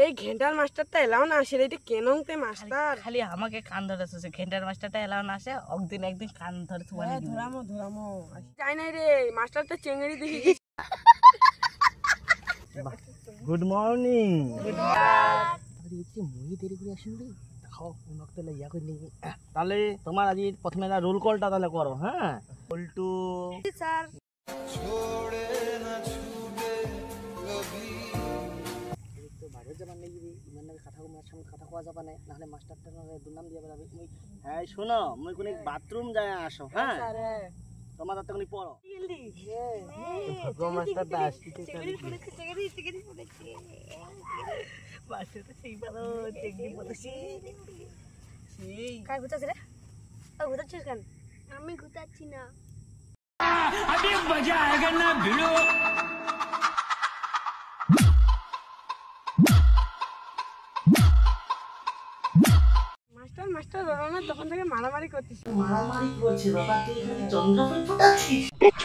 এই ঘেন্টার মাস্টারটা এলাও না আসে এটা কেনংতে মাস্টার খালি আমাকে কান ধরেছে সে ঘেন্টার মাস্টারটা এলাও না আসে একদিন কান ধরে তোমার ধরামো যাই নাই রে মাস্টারটা চেঙ্গড়ি দেখি গুড মর্নিং তাহলে তোমার আজ প্রথমে রোল কলটা তাহলে করো হ্যাঁ পল্টু স্যার হ্যাঁ শোনো মুই কোন বাথরুম যায় আসো হ্যাঁ তোমার তখন পড়ো মাস্টারটা আসছে আমি ঘুতাচ্ছি না মাস্টার মাস্টার তখন থেকে মারামারি করতেছি মারামারি করছে বাবা তুই চন্দ্রপুর